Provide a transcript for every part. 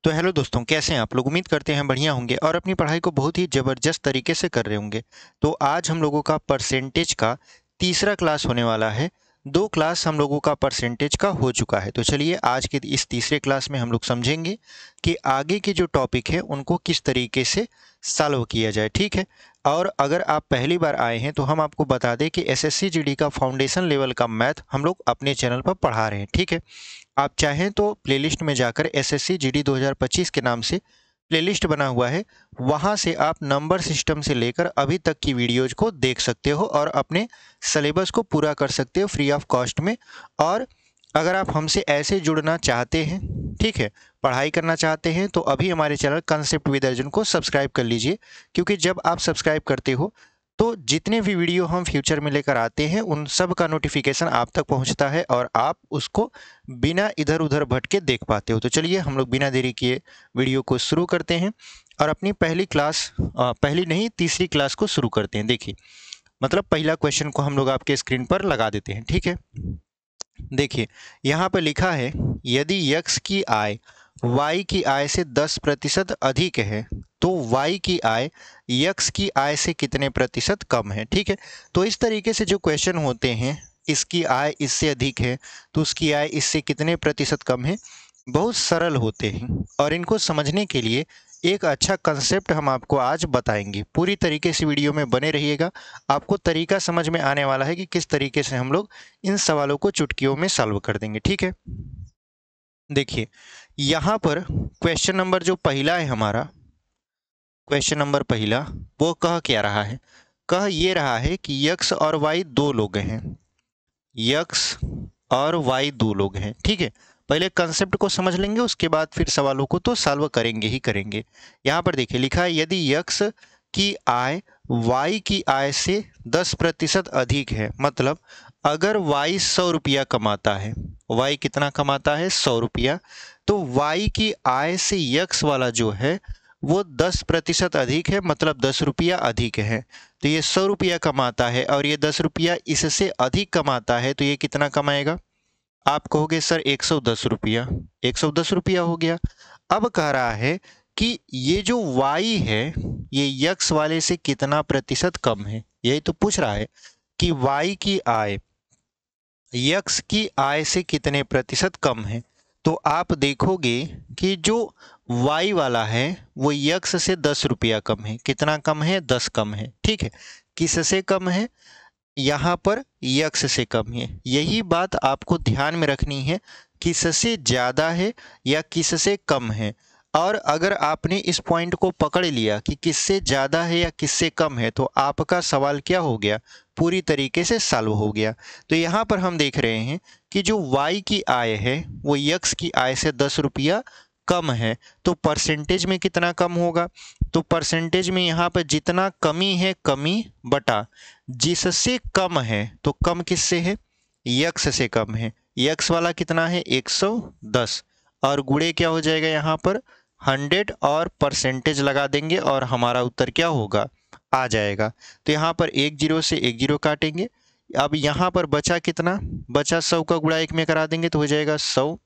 तो हेलो दोस्तों, कैसे हैं आप लोग। उम्मीद करते हैं बढ़िया होंगे और अपनी पढ़ाई को बहुत ही ज़बरदस्त तरीके से कर रहे होंगे। तो आज हम लोगों का परसेंटेज का तीसरा क्लास होने वाला है। 2 क्लास हम लोगों का परसेंटेज का हो चुका है। तो चलिए आज के इस तीसरे क्लास में हम लोग समझेंगे कि आगे के जो टॉपिक है उनको किस तरीके से सॉल्व किया जाए, ठीक है। और अगर आप पहली बार आए हैं तो हम आपको बता दें कि एसएससी जीडी का फाउंडेशन लेवल का मैथ हम लोग अपने चैनल पर पढ़ा रहे हैं, ठीक है। आप चाहें तो प्लेलिस्ट में जाकर एसएससी जीडी 2025 के नाम से प्लेलिस्ट बना हुआ है, वहां से आप नंबर सिस्टम से लेकर अभी तक की वीडियोज को देख सकते हो और अपने सिलेबस को पूरा कर सकते हो फ्री ऑफ कॉस्ट में। और अगर आप हमसे ऐसे जुड़ना चाहते हैं, ठीक है, पढ़ाई करना चाहते हैं, तो अभी हमारे चैनल कंसेप्ट विद अर्जुन को सब्सक्राइब कर लीजिए। क्योंकि जब आप सब्सक्राइब करते हो तो जितने भी वीडियो हम फ्यूचर में लेकर आते हैं उन सब का नोटिफिकेशन आप तक पहुंचता है और आप उसको बिना इधर उधर भटके देख पाते हो। तो चलिए हम लोग बिना देरी किए वीडियो को शुरू करते हैं और अपनी पहली क्लास, पहली नहीं तीसरी क्लास को शुरू करते हैं। देखिए, मतलब पहला क्वेश्चन को हम लोग आपके स्क्रीन पर लगा देते हैं, ठीक है। देखिए, यहाँ पर लिखा है यदि यक्स की आय वाई की आय से 10% अधिक है तो वाई की आय यक्स की आय से कितने प्रतिशत कम है, ठीक है। तो इस तरीके से जो क्वेश्चन होते हैं, इसकी आय इससे अधिक है तो उसकी आय इससे कितने प्रतिशत कम है, बहुत सरल होते हैं। और इनको समझने के लिए एक अच्छा कंसेप्ट हम आपको आज बताएंगे। पूरी तरीके से वीडियो में बने रहिएगा, आपको तरीका समझ में आने वाला है कि किस तरीके से हम लोग इन सवालों को चुटकियों में सॉल्व कर देंगे, ठीक है। देखिए, यहाँ पर क्वेश्चन नंबर जो पहला है हमारा, क्वेश्चन नंबर पहला, वो कह क्या रहा है। कह ये रहा है कि यक्स और वाई दो लोग हैं, यक्स और वाई दो लोग हैं, ठीक है। पहले कंसेप्ट को समझ लेंगे, उसके बाद फिर सवालों को तो सॉल्व करेंगे ही करेंगे। यहाँ पर देखिए लिखा है यदि यक्स की आय वाई की आय से 10% अधिक है, मतलब अगर वाई 100 रुपया कमाता है, वाई कितना कमाता है 100 रुपया, तो वाई की आय से यक्स वाला जो है वो 10% अधिक है, मतलब 10 रुपया अधिक है। तो ये 100 रुपया कमाता है और ये 10 रुपया इससे अधिक कमाता है, तो ये कितना कमाएगा। आप कहोगे सर 110 रुपया, 110 रुपया हो गया। अब कह रहा है कि ये जो y है ये x वाले से कितना प्रतिशत कम है, यही तो पूछ रहा है कि y की आय x की आय से कितने प्रतिशत कम है। तो आप देखोगे कि जो y वाला है वो x से 10 रुपया कम है। कितना कम है, 10 कम है, ठीक है। किससे कम है, यहाँ पर यक्स से कम है। यही बात आपको ध्यान में रखनी है, किससे ज़्यादा है या किससे कम है। और अगर आपने इस पॉइंट को पकड़ लिया कि किससे ज़्यादा है या किससे कम है, तो आपका सवाल क्या हो गया, पूरी तरीके से सॉल्व हो गया। तो यहाँ पर हम देख रहे हैं कि जो y की आय है वो यक्स की आय से 10 रुपया कम है, तो परसेंटेज में कितना कम होगा। तो परसेंटेज में यहाँ पर जितना कमी है, कमी बटा जिससे कम है, तो कम किससे है, यक्स से कम है। यक्स वाला कितना है 110 और गुणे क्या हो जाएगा यहाँ पर 100 और परसेंटेज लगा देंगे और हमारा उत्तर क्या होगा, आ जाएगा। तो यहाँ पर एक जीरो से एक जीरो काटेंगे। अब यहाँ पर बचा कितना, बचा 100 का गुणा एक में करा देंगे तो हो जाएगा 100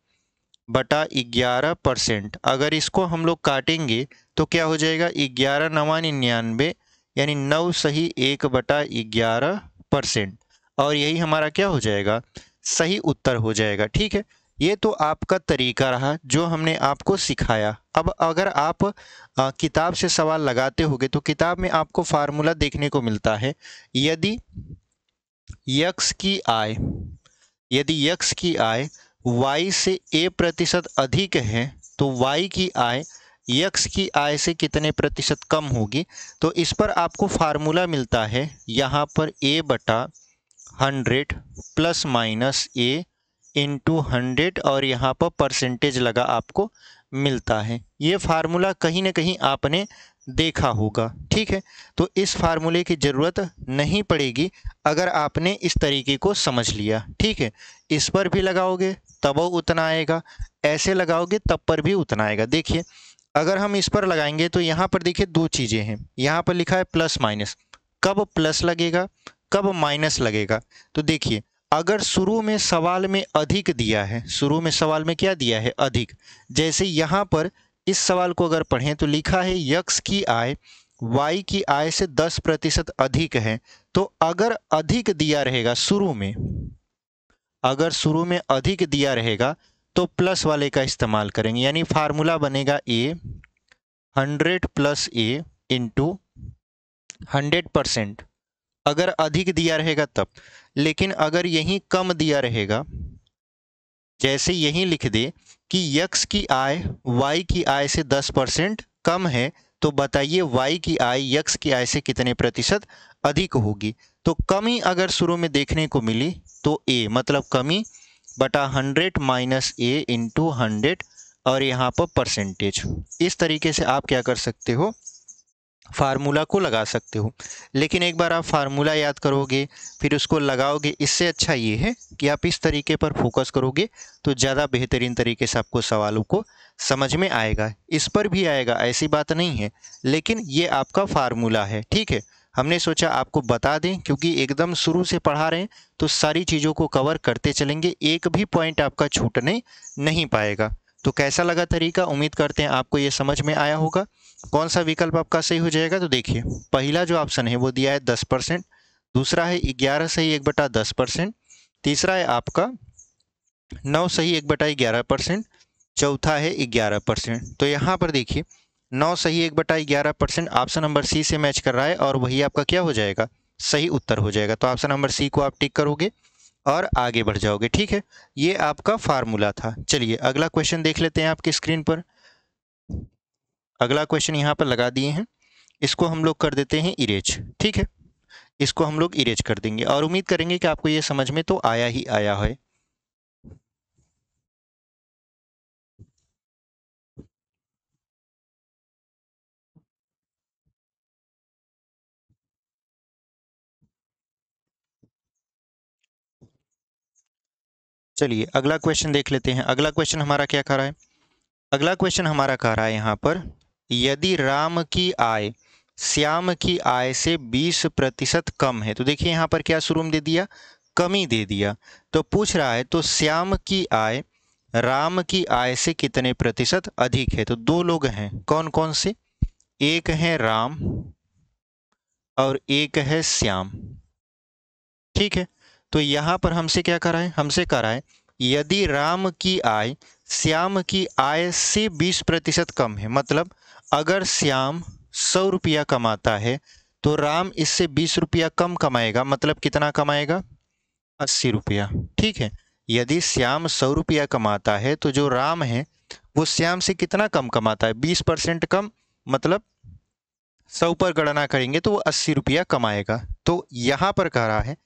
बटा 11%। अगर इसको हम लोग काटेंगे तो क्या हो जाएगा, 11 नवा 99, यानी 9 सही 1 बटा 11%। और यही हमारा क्या हो जाएगा, सही उत्तर हो जाएगा, ठीक है। ये तो आपका तरीका रहा जो हमने आपको सिखाया। अब अगर आप किताब से सवाल लगाते होगे तो किताब में आपको फार्मूला देखने को मिलता है। यदि यक्स की आय, यदि यक्स की आय y से a% अधिक है तो y की आय यक्स की आय से कितने प्रतिशत कम होगी। तो इस पर आपको फार्मूला मिलता है, यहाँ पर a बटा 100 प्लस माइनस a इंटू 100 और यहाँ पर परसेंटेज लगा आपको मिलता है। ये फार्मूला कहीं ना कहीं आपने देखा होगा, ठीक है। तो इस फार्मूले की ज़रूरत नहीं पड़ेगी अगर आपने इस तरीके को समझ लिया, ठीक है। इस पर भी लगाओगे तब वो उतना आएगा, ऐसे लगाओगे तब पर भी उतना आएगा। देखिए, अगर हम इस पर लगाएंगे तो यहाँ पर देखिए दो चीज़ें हैं, यहाँ पर लिखा है प्लस माइनस, कब प्लस लगेगा कब माइनस लगेगा। तो देखिए, अगर शुरू में सवाल में अधिक दिया है, शुरू में सवाल में क्या दिया है, अधिक, जैसे यहाँ पर इस सवाल को अगर पढ़ें तो लिखा है यक्स की आय वाई की आय से 10% अधिक है। तो अगर अधिक दिया रहेगा शुरू में, अगर शुरू में अधिक दिया रहेगा तो प्लस वाले का इस्तेमाल करेंगे, यानी फार्मूला बनेगा ए 100 प्लस ए इंटू 100%, अगर अधिक दिया रहेगा तब। लेकिन अगर यहीं कम दिया रहेगा, जैसे यहीं लिख दे कि यक्स की आय वाई की आय से 10% कम है, तो बताइए वाई की आय यक्स की आय से कितने प्रतिशत अधिक होगी। तो कमी अगर शुरू में देखने को मिली तो ए मतलब कमी बटा 100 माइनस ए इंटू 100 और यहाँ पर परसेंटेज। इस तरीके से आप क्या कर सकते हो, फार्मूला को लगा सकते हो। लेकिन एक बार आप फार्मूला याद करोगे फिर उसको लगाओगे, इससे अच्छा ये है कि आप इस तरीके पर फोकस करोगे तो ज़्यादा बेहतरीन तरीके से आपको सवालों को समझ में आएगा। इस पर भी आएगा, ऐसी बात नहीं है, लेकिन ये आपका फार्मूला है, ठीक है। हमने सोचा आपको बता दें, क्योंकि एकदम शुरू से पढ़ा रहे हैं तो सारी चीज़ों को कवर करते चलेंगे, एक भी पॉइंट आपका छूटने नहीं पाएगा। तो कैसा लगा तरीका, उम्मीद करते हैं आपको ये समझ में आया होगा। कौन सा विकल्प आपका सही हो जाएगा, तो देखिए पहला जो ऑप्शन है वो दिया है 10%, दूसरा है 11 सही 1/10%, तीसरा है आपका 9 सही 1/11%, चौथा है 11%। तो यहाँ पर देखिए 9 सही 1/11% ऑप्शन नंबर सी से मैच कर रहा है और वही आपका क्या हो जाएगा, सही उत्तर हो जाएगा। तो ऑप्शन नंबर सी को आप टिक करोगे और आगे बढ़ जाओगे, ठीक है। ये आपका फार्मूला था। चलिए अगला क्वेश्चन देख लेते हैं आपकी स्क्रीन पर। अगला क्वेश्चन यहाँ पर लगा दिए हैं, इसको हम लोग कर देते हैं इरेज, ठीक है। इसको हम लोग इरेज कर देंगे और उम्मीद करेंगे कि आपको ये समझ में तो आया ही आया है। चलिए अगला क्वेश्चन देख लेते हैं। अगला क्वेश्चन हमारा क्या कह रहा है, अगला क्वेश्चन हमारा कह रहा है यहाँ पर, यदि राम की आय श्याम की आय से 20% कम है। तो देखिए यहाँ पर क्या शुरू में दे दिया, कमी दे दिया। तो पूछ रहा है तो श्याम की आय राम की आय से कितने प्रतिशत अधिक है। तो दो लोग हैं, कौन कौन से, एक है राम और एक है श्याम, ठीक है। तो यहाँ पर हमसे क्या करा है, हमसे करा है यदि राम की आय श्याम की आय से 20% कम है, मतलब अगर श्याम 100 रुपया कमाता है तो राम इससे 20 रुपया कम कमाएगा, मतलब कितना कमाएगा, 80 रुपया, ठीक है। यदि श्याम 100 रुपया कमाता है तो जो राम है वो श्याम से कितना कम कमाता है, 20% कम, मतलब 100 पर गणना करेंगे तो वो 80 रुपया कमाएगा। तो यहाँ पर कह रहा है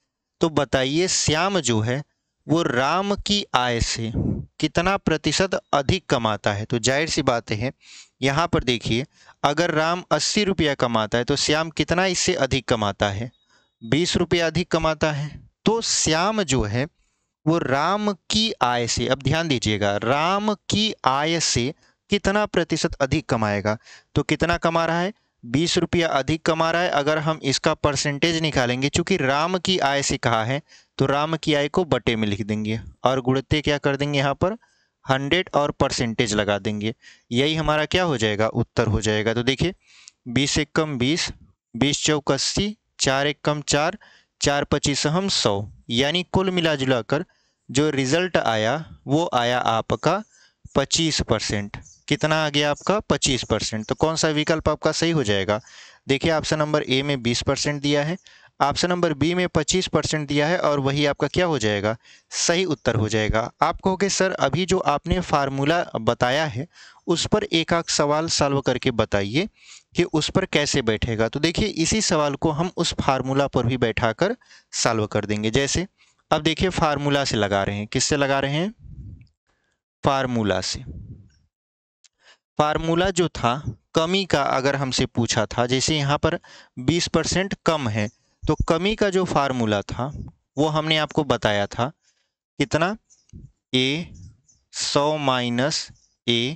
तो बताइए श्याम जो है वो राम की आय से कितना प्रतिशत अधिक कमाता है। तो जाहिर सी बात है यहाँ पर देखिए, अगर राम 80 रुपया कमाता है तो श्याम कितना इससे अधिक कमाता है, 20 रुपया अधिक कमाता है। तो श्याम जो है वो राम की आय से, अब ध्यान दीजिएगा, राम की आय से कितना प्रतिशत अधिक कमाएगा। तो कितना कमा रहा है, 20 रुपया अधिक कमा रहा है। अगर हम इसका परसेंटेज निकालेंगे, चूंकि राम की आय से कहा है तो राम की आय को बटे में लिख देंगे और गुणते क्या कर देंगे, यहाँ पर 100 और परसेंटेज लगा देंगे। यही हमारा क्या हो जाएगा, उत्तर हो जाएगा। तो देखिए 20 एक कम 20, 20 चौक 80, 4 एक कम 4, 4 25 हम 100, यानी कुल मिला जुला कर जो रिजल्ट आया वो आया आपका 25%। कितना आ गया आपका, 25%। तो कौन सा विकल्प आपका सही हो जाएगा, देखिए ऑप्शन नंबर ए में 20% दिया है, ऑप्शन नंबर बी में 25% दिया है और वही आपका क्या हो जाएगा, सही उत्तर हो जाएगा। आप कहोगे सर अभी जो आपने फार्मूला बताया है उस पर एक आध सवाल सॉल्व करके बताइए कि उस पर कैसे बैठेगा। तो देखिए इसी सवाल को हम उस फार्मूला पर भी बैठाकर सॉल्व कर देंगे। जैसे अब देखिए फार्मूला से लगा रहे हैं, किससे लगा रहे हैं, फार्मूला से। फार्मूला जो था कमी का, अगर हमसे पूछा था, जैसे यहाँ पर 20% कम है तो कमी का जो फार्मूला था वो हमने आपको बताया था, कितना, ए 100 माइनस ए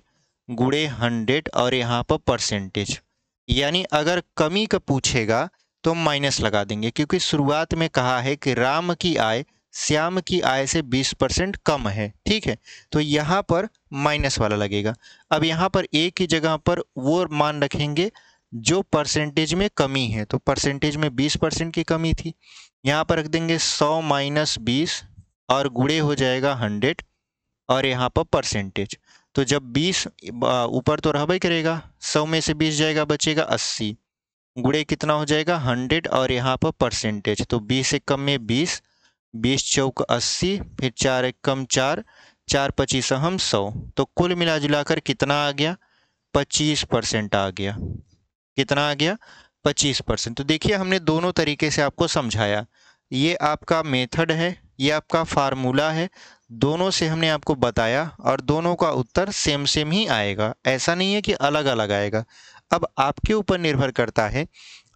गुणे 100 और यहाँ पर परसेंटेज। यानी अगर कमी का पूछेगा तो माइनस लगा देंगे, क्योंकि शुरुआत में कहा है कि राम की आय श्याम की आय से 20% कम है, ठीक है। तो यहाँ पर माइनस वाला लगेगा। अब यहाँ पर ए की जगह पर वो मान रखेंगे जो परसेंटेज में कमी है, तो परसेंटेज में 20% की कमी थी, यहाँ पर रख देंगे 100 माइनस 20 और गुणे हो जाएगा 100 और यहाँ पर परसेंटेज। तो जब 20 ऊपर तो रहबे करेगा, 100 में से 20 जाएगा बचेगा 80, गुणे कितना हो जाएगा 100 और यहाँ पर परसेंटेज, तो 20 एक कम में 20, 20 चौक 80, फिर 4 एक कम 4, 4 25 हम 100, तो कुल मिला जुलाकर कितना आ गया 25% आ गया। कितना आ गया 25%। तो देखिए हमने दोनों तरीके से आपको समझाया, ये आपका मेथड है, ये आपका फार्मूला है, दोनों से हमने आपको बताया और दोनों का उत्तर सेम सेम ही आएगा, ऐसा नहीं है कि अलग अलग आएगा। अब आपके ऊपर निर्भर करता है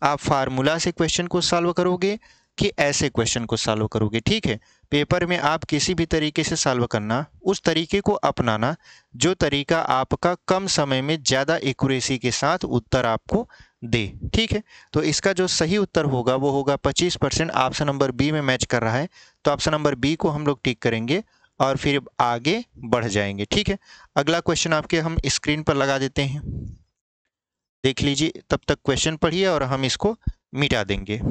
आप फार्मूला से क्वेश्चन को सॉल्व करोगे कि ऐसे क्वेश्चन को सॉल्व करोगे, ठीक है। पेपर में आप किसी भी तरीके से सॉल्व करना, उस तरीके को अपनाना जो तरीका आपका कम समय में ज़्यादा एक्यूरेसी के साथ उत्तर आपको दे, ठीक है। तो इसका जो सही उत्तर होगा वो होगा 25%, ऑप्शन नंबर बी में मैच कर रहा है, तो ऑप्शन नंबर बी को हम लोग टिक करेंगे और फिर आगे बढ़ जाएंगे, ठीक है। अगला क्वेश्चन आपके हम स्क्रीन पर लगा देते हैं, देख लीजिए, तब तक क्वेश्चन पढ़िए और हम इसको मिटा देंगे।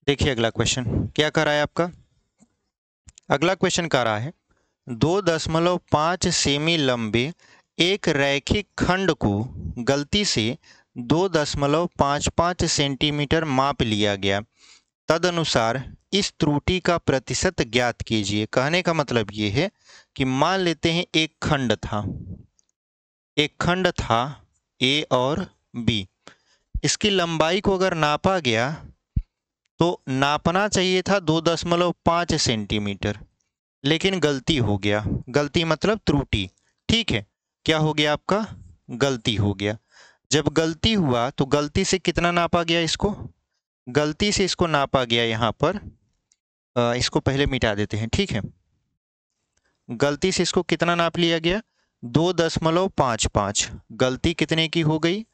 देखिए अगला क्वेश्चन क्या कर रहा है आपका। अगला क्वेश्चन कह रहा है 2.5 सेमी लंबे एक रैखिक खंड को गलती से 2.55 सेंटीमीटर माप लिया गया, तदनुसार इस त्रुटि का प्रतिशत ज्ञात कीजिए। कहने का मतलब ये है कि मान लेते हैं एक खंड था ए और बी, इसकी लंबाई को अगर नापा गया तो नापना चाहिए था 2.5 सेंटीमीटर, लेकिन गलती हो गया। गलती मतलब त्रुटि, ठीक है। क्या हो गया आपका, गलती हो गया। जब गलती हुआ तो गलती से कितना नापा गया, इसको गलती से इसको नापा गया, यहाँ पर इसको पहले मिटा देते हैं, ठीक है। गलती से इसको कितना नाप लिया गया 2.55, गलती कितने की हो गई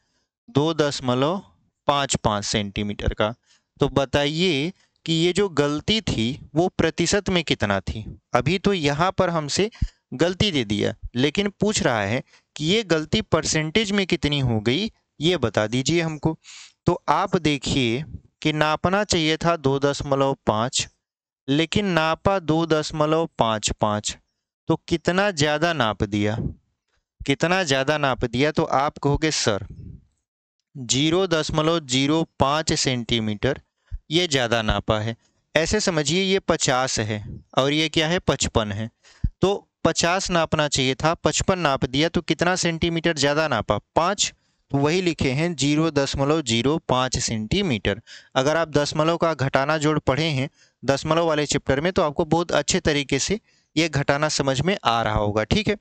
2.55 सेंटीमीटर का। तो बताइए कि ये जो गलती थी वो प्रतिशत में कितना थी। अभी तो यहाँ पर हमसे गलती दे दिया, लेकिन पूछ रहा है कि ये गलती परसेंटेज में कितनी हो गई, ये बता दीजिए हमको। तो आप देखिए कि नापना चाहिए था 2.5, लेकिन नापा 2.55, तो कितना ज़्यादा नाप दिया, कितना ज़्यादा नाप दिया। तो आप कहोगे सर 0.05 सेंटीमीटर ये ज़्यादा नापा है। ऐसे समझिए ये 50 है और ये क्या है 55 है, तो 50 नापना चाहिए था, 55 नाप दिया, तो कितना सेंटीमीटर ज़्यादा नापा 5, तो वही लिखे हैं 0.05 सेंटीमीटर। अगर आप दशमलव का घटाना जोड़ पढ़े हैं दशमलव वाले चैप्टर में तो आपको बहुत अच्छे तरीके से ये घटाना समझ में आ रहा होगा, ठीक है।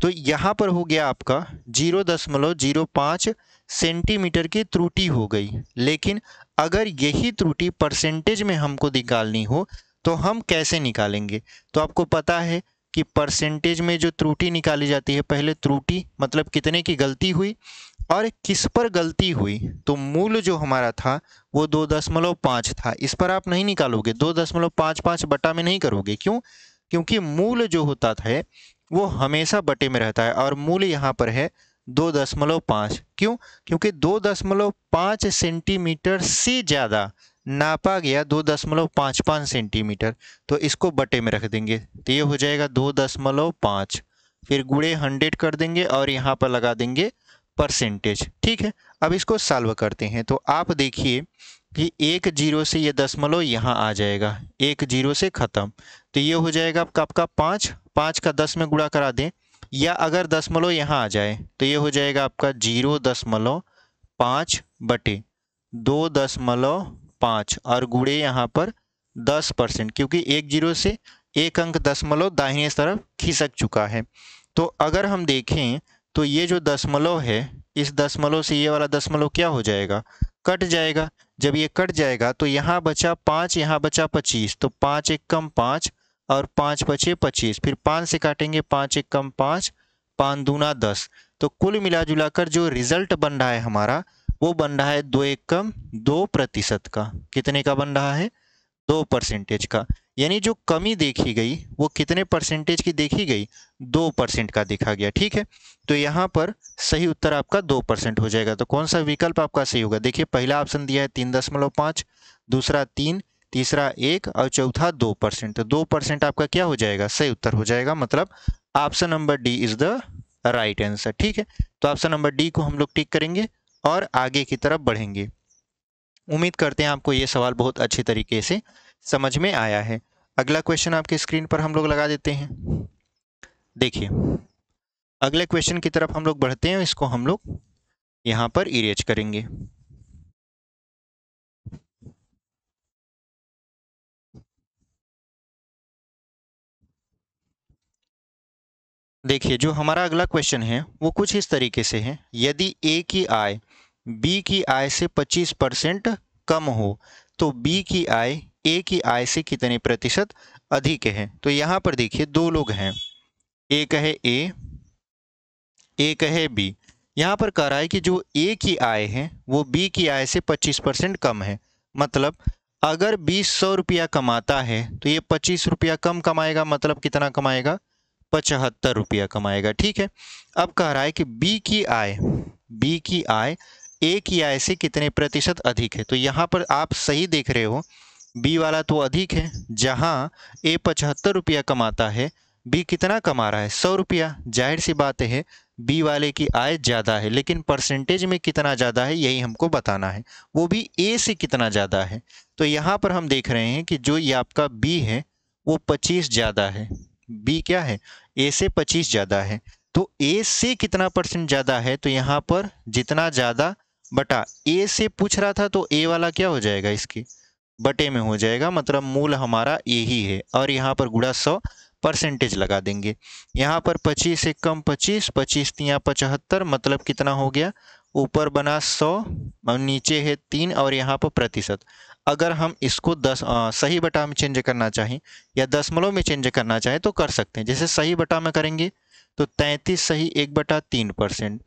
तो यहाँ पर हो गया आपका 0.05 सेंटीमीटर की त्रुटि हो गई। लेकिन अगर यही त्रुटि परसेंटेज में हमको निकालनी हो तो हम कैसे निकालेंगे। तो आपको पता है कि परसेंटेज में जो त्रुटि निकाली जाती है, पहले त्रुटि मतलब कितने की गलती हुई और किस पर गलती हुई। तो मूल जो हमारा था वो 2.5 था, इस पर आप नहीं निकालोगे, 2.55 बटा में नहीं करोगे। क्यों, क्योंकि मूल जो होता है वो हमेशा बटे में रहता है और मूल यहाँ पर है 2.5। क्यों, क्योंकि 2.5 सेंटीमीटर से ज़्यादा नापा गया 2.55 सेंटीमीटर, तो इसको बटे में रख देंगे, तो ये हो जाएगा 2.5, फिर गुणे 100 कर देंगे और यहाँ पर लगा देंगे परसेंटेज, ठीक है। अब इसको सॉल्व करते हैं, तो आप देखिए कि 1 0 से ये दशमलव यहाँ आ जाएगा, 1 0 से ख़त्म, तो ये हो जाएगा आपका 5 का 10 में गुणा करा दें, या अगर दशमलव यहाँ आ जाए तो ये हो जाएगा आपका 0.5 बटे 2.5 और गुणे यहाँ पर 10%, क्योंकि 1 0 से एक अंक दशमलव दाहिने तरफ खिसक चुका है। तो अगर हम देखें तो ये जो दशमलव है, इस दशमलव से ये वाला दशमलव क्या हो जाएगा, कट जाएगा। जब ये कट जाएगा तो यहाँ बचा 5, यहाँ बचा 25, तो 5 एक कम 5 और 5 बचे 25, फिर 5 से काटेंगे, 5 एक कम 5, 5 दूना 10। तो कुल मिला जुला कर जो रिजल्ट बन रहा है हमारा, वो बन रहा है 2 एक कम 2% का। कितने का बन रहा है? 2% का। यानी जो कमी देखी गई वो कितने परसेंटेज की देखी गई? 2% का देखा गया। ठीक है, तो यहाँ पर सही उत्तर आपका 2% हो जाएगा। तो कौन सा विकल्प आपका सही होगा? देखिए, पहला ऑप्शन दिया है 3.5, दूसरा 3, तीसरा 1 और चौथा 2%। तो 2% आपका क्या हो जाएगा? सही उत्तर हो जाएगा। मतलब option number D is the right answer. ठीक है, तो ऑप्शन नंबर डी को हम लोग टिक करेंगे और आगे की तरफ बढ़ेंगे। उम्मीद करते हैं आपको ये सवाल बहुत अच्छे तरीके से समझ में आया है। अगला क्वेश्चन आपके स्क्रीन पर हम लोग लगा देते हैं। देखिए, अगले क्वेश्चन की तरफ हम लोग बढ़ते हैं। इसको हम लोग यहाँ पर इरेज करेंगे। देखिए, जो हमारा अगला क्वेश्चन है वो कुछ इस तरीके से है। यदि ए की आय बी की आय से 25% कम हो तो बी की आय ए की आय से कितने प्रतिशत अधिक है? तो यहाँ पर देखिए, दो लोग हैं, एक है ए, एक है बी। यहाँ पर कह रहा है कि जो ए की आय है वो बी की आय से 25% कम है। मतलब अगर 100 रुपया कमाता है तो ये 25 रुपया कम कमाएगा। मतलब कितना कमाएगा? 75 रुपया कमाएगा। ठीक है, अब कह रहा है कि बी की आय ए की आय से कितने प्रतिशत अधिक है? तो यहाँ पर आप सही देख रहे हो, बी वाला तो अधिक है। जहाँ ए 75 रुपया कमाता है, बी कितना कमा रहा है? 100 रुपया। जाहिर सी बात है बी वाले की आय ज़्यादा है, लेकिन परसेंटेज में कितना ज़्यादा है यही हमको बताना है, वो भी ए से कितना ज़्यादा है। तो यहाँ पर हम देख रहे हैं कि जो ये आपका बी है वो 25 ज़्यादा है। बी क्या है? ए से 25 ज़्यादा है। तो ए से कितना परसेंट ज़्यादा है? तो यहाँ पर जितना ज़्यादा बटा ए से पूछ रहा था, तो ए वाला क्या हो जाएगा? इसके बटे में हो जाएगा। मतलब मूल हमारा ए ही है और यहाँ पर गुणा 100 परसेंटेज लगा देंगे। यहाँ पर 25 एक कम 25, 25 तिया 75, मतलब कितना हो गया? ऊपर बना 100 और नीचे है 3 और यहाँ पर प्रतिशत। अगर हम इसको सही बटा में चेंज करना चाहें या दशमलव में चेंज करना चाहें तो कर सकते हैं। जैसे सही बटा में करेंगे तो 33 सही 1/3%,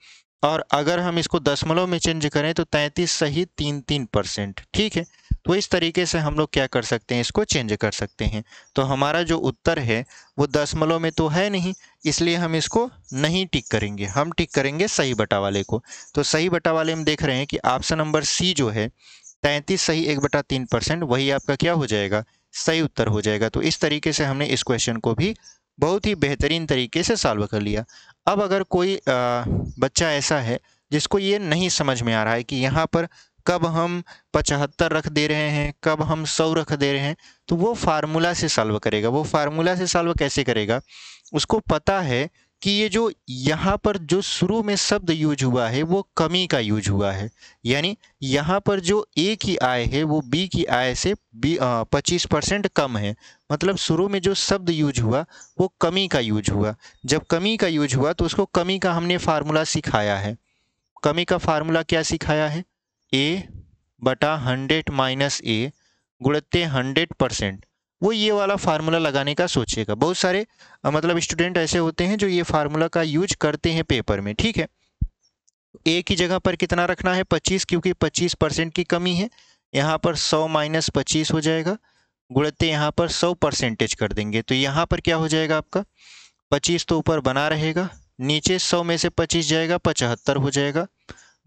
और अगर हम इसको दशमलव में चेंज करें तो 33 सही 3%। ठीक है, तो इस तरीके से हम लोग क्या कर सकते हैं? इसको चेंज कर सकते हैं। तो हमारा जो उत्तर है वो दशमलव में तो है नहीं, इसलिए हम इसको नहीं टिक करेंगे, हम टिक करेंगे सही बटा वाले को। तो सही बटा वाले हम देख रहे हैं कि ऑप्शन नंबर सी जो है 33 सही 1/3%, वही आपका क्या हो जाएगा? सही उत्तर हो जाएगा। तो इस तरीके से हमने इस क्वेश्चन को भी बहुत ही बेहतरीन तरीके से सॉल्व कर लिया। अब अगर कोई बच्चा ऐसा है जिसको ये नहीं समझ में आ रहा है कि यहाँ पर कब हम 75 रख दे रहे हैं, कब हम 100 रख दे रहे हैं, तो वो फार्मूला से सॉल्व करेगा। वो फार्मूला से सॉल्व कैसे करेगा? उसको पता है कि ये जो यहाँ पर जो शुरू में शब्द यूज हुआ है वो कमी का यूज हुआ है। यानी यहाँ पर जो ए की आय है वो बी की आय से 25% कम है। मतलब शुरू में जो शब्द यूज हुआ वो कमी का यूज हुआ। जब कमी का यूज हुआ तो उसको कमी का हमने फार्मूला सिखाया है। कमी का फार्मूला क्या सिखाया है? ए बटा 100 माइनस ए गुणित 100%। वो ये वाला फार्मूला लगाने का सोचेगा। बहुत सारे मतलब स्टूडेंट ऐसे होते हैं जो ये फार्मूला का यूज करते हैं पेपर में। ठीक है, ए की जगह पर कितना रखना है? 25, क्योंकि 25% की कमी है। यहाँ पर 100 माइनस 25 हो जाएगा, गुणित यहाँ पर 100 परसेंटेज कर देंगे। तो यहाँ पर क्या हो जाएगा आपका? 25 तो ऊपर बना रहेगा, नीचे 100 में से 25 जाएगा 75 हो जाएगा,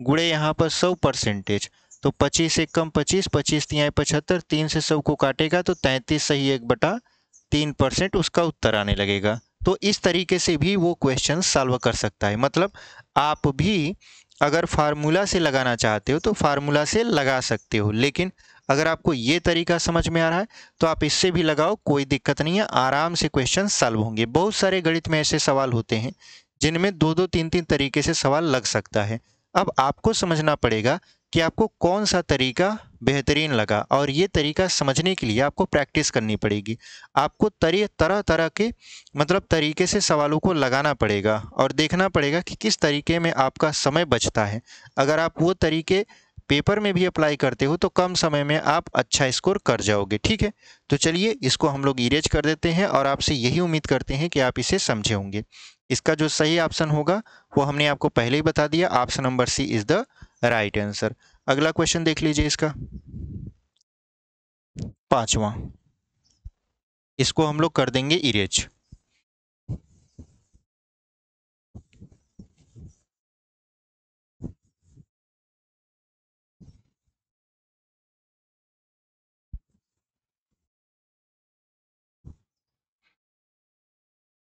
गुणे यहाँ पर 100 परसेंटेज। तो 25 एक कम 25, 25 तिहाई 75, 3 से 100 को काटेगा तो 33 सही 1/3% उसका उत्तर आने लगेगा। तो इस तरीके से भी वो क्वेश्चन सॉल्व कर सकता है। मतलब आप भी अगर फार्मूला से लगाना चाहते हो तो फार्मूला से लगा सकते हो, लेकिन अगर आपको ये तरीका समझ में आ रहा है तो आप इससे भी लगाओ, कोई दिक्कत नहीं है, आराम से क्वेश्चन सॉल्व होंगे। बहुत सारे गणित में ऐसे सवाल होते हैं जिनमें 2-2, 3-3 तरीके से सवाल लग सकता है। अब आपको समझना पड़ेगा कि आपको कौन सा तरीका बेहतरीन लगा, और ये तरीका समझने के लिए आपको प्रैक्टिस करनी पड़ेगी। आपको तरह तरह के मतलब तरीके से सवालों को लगाना पड़ेगा और देखना पड़ेगा कि किस तरीके में आपका समय बचता है। अगर आप वो तरीके पेपर में भी अप्लाई करते हो तो कम समय में आप अच्छा स्कोर कर जाओगे। ठीक है, तो चलिए इसको हम लोग इरेज कर देते हैं और आपसे यही उम्मीद करते हैं कि आप इसे समझे होंगे। इसका जो सही ऑप्शन होगा वो हमने आपको पहले ही बता दिया, option number C is the right answer. अगला क्वेश्चन देख लीजिए इसका 5वां, इसको हम लोग कर देंगे इरेज।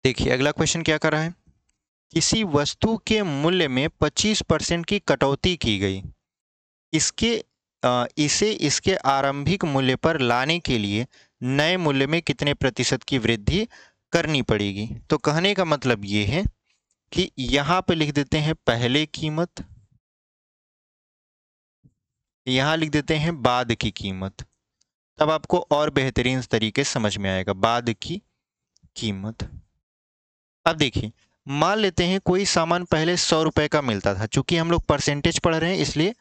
देखिए अगला क्वेश्चन क्या कर रहा है, किसी वस्तु के मूल्य में 25% की कटौती की गई, इसके इसे इसके आरंभिक मूल्य पर लाने के लिए नए मूल्य में कितने प्रतिशत की वृद्धि करनी पड़ेगी। तो कहने का मतलब ये है कि यहां पे लिख देते हैं पहले कीमत, यहां लिख देते हैं बाद की कीमत, तब आपको और बेहतरीन तरीके से समझ में आएगा। बाद की कीमत। अब देखिए मान लेते हैं कोई सामान पहले 100 रुपए का मिलता था, चूंकि हम लोग परसेंटेज पढ़ रहे हैं इसलिए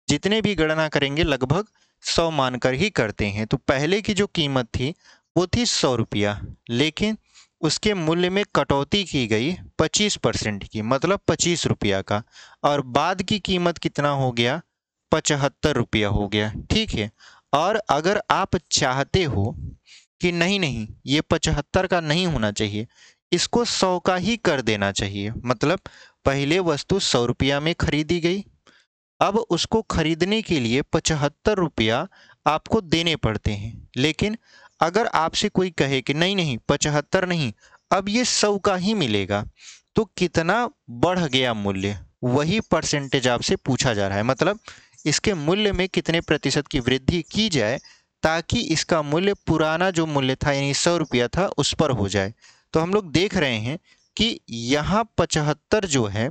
जितने भी गणना करेंगे लगभग 100 मानकर ही करते हैं। तो पहले की जो कीमत थी वो थी 100 रुपया, लेकिन उसके मूल्य में कटौती की गई 25% की, मतलब 25 रुपया का, और बाद की कीमत कितना हो गया, 75 रुपया हो गया। ठीक है, और अगर आप चाहते हो कि नहीं नहीं ये 75 का नहीं होना चाहिए, इसको 100 का ही कर देना चाहिए, मतलब पहले वस्तु 100 रुपया में खरीदी गई, अब उसको खरीदने के लिए 75 रुपया आपको देने पड़ते हैं। लेकिन अगर आपसे कोई कहे कि नहीं नहीं 75 नहीं, अब ये 100 का ही मिलेगा, तो कितना बढ़ गया मूल्य, वही परसेंटेज आपसे पूछा जा रहा है। मतलब इसके मूल्य में कितने प्रतिशत की वृद्धि की जाए ताकि इसका मूल्य पुराना जो मूल्य था यानी 100 रुपया था उस पर हो जाए। तो हम लोग देख रहे हैं कि यहाँ 75 जो है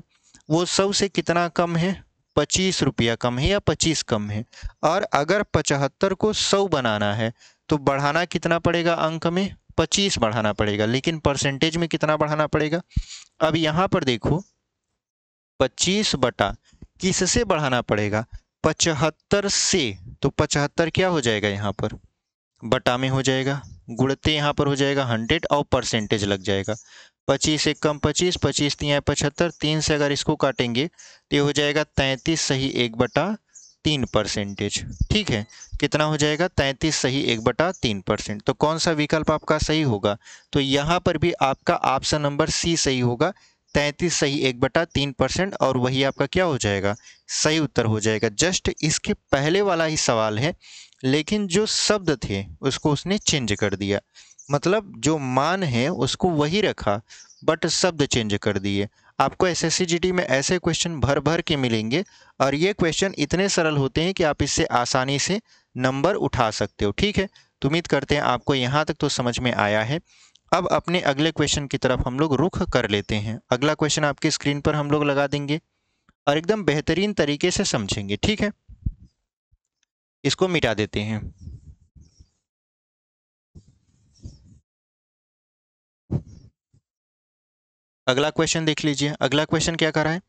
वो 100 से कितना कम है, 25 रुपया कम है या 25 कम है। और अगर 75 को 100 बनाना है तो बढ़ाना कितना पड़ेगा, अंक में 25 बढ़ाना पड़ेगा, लेकिन परसेंटेज में कितना बढ़ाना पड़ेगा। अब यहाँ पर देखो 25 बटा किससे बढ़ाना पड़ेगा, 75 से, तो 75 क्या हो जाएगा यहाँ पर बटा में हो जाएगा, गुणते यहाँ पर हो जाएगा 100 और परसेंटेज लग जाएगा। 25 एक कम 25, 25 3 75, 3 से अगर इसको काटेंगे तो ये हो जाएगा 33 सही 1/3 परसेंटेज। ठीक है, कितना हो जाएगा 33 सही 1/3%। तो कौन सा विकल्प आपका सही होगा, तो यहाँ पर भी आपका ऑप्शन नंबर सी सही होगा, 33 सही 1/3%, और वही आपका क्या हो जाएगा, सही उत्तर हो जाएगा। जस्ट इसके पहले वाला ही सवाल है, लेकिन जो शब्द थे उसको उसने चेंज कर दिया, मतलब जो मान है उसको वही रखा बट शब्द चेंज कर दिए। आपको एसएससी में ऐसे क्वेश्चन भर भर के मिलेंगे और ये क्वेश्चन इतने सरल होते हैं कि आप इससे आसानी से नंबर उठा सकते हो। ठीक है, तो उम्मीद करते हैं आपको यहाँ तक तो समझ में आया है। अब अपने अगले क्वेश्चन की तरफ हम लोग रुख कर लेते हैं। अगला क्वेश्चन आपकी स्क्रीन पर हम लोग लगा देंगे और एकदम बेहतरीन तरीके से समझेंगे। ठीक है, इसको मिटा देते हैं। अगला क्वेश्चन देख लीजिए। अगला क्वेश्चन क्या कर रहा है,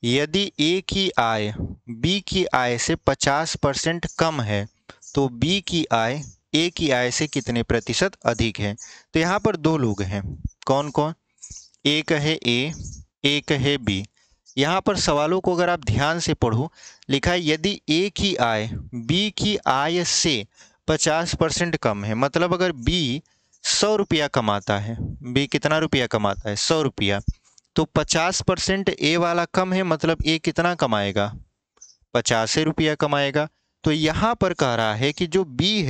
यदि ए की आय बी की आय से 50% कम है तो बी की आय ए की आय से कितने प्रतिशत अधिक है। तो यहाँ पर दो लोग हैं, कौन कौन, एक है ए, एक है बी। यहाँ पर सवालों को अगर आप ध्यान से पढ़ो, लिखा है यदि ए की आय बी की आय से 50% कम है, मतलब अगर बी 100 रुपया कमाता है, बी कितना रुपया कमाता है 100 रुपया, तो 50% ए वाला कम है, मतलब ए कितना कमाएगा 50 रुपया कमाएगा। तो यहाँ पर कह रहा है कि जो बी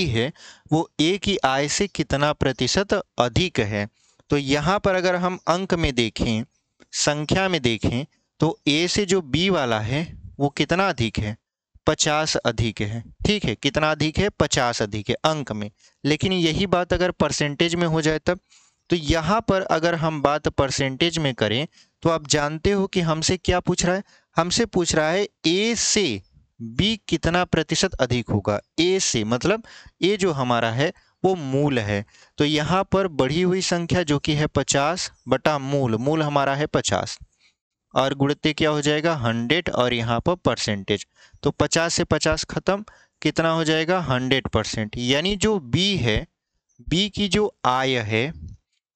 है वो ए की आय से कितना प्रतिशत अधिक है। तो यहाँ पर अगर हम अंक में देखें, संख्या में देखें, तो ए से जो बी वाला है वो कितना अधिक है, 50 अधिक है। ठीक है, कितना अधिक है, 50 अधिक है अंक में। लेकिन यही बात अगर परसेंटेज में हो जाए तब, तो यहाँ पर अगर हम बात परसेंटेज में करें तो आप जानते हो कि हमसे क्या पूछ रहा है, हमसे पूछ रहा है ए से बी कितना प्रतिशत अधिक होगा। ए से मतलब ए जो हमारा है वो मूल है, तो यहाँ पर बढ़ी हुई संख्या जो कि है 50 बटा मूल, मूल हमारा है 50, और गुणित क्या हो जाएगा 100 और यहाँ पर परसेंटेज। तो 50 से 50 खत्म, कितना हो जाएगा 100%। यानी जो बी है, बी की जो आय है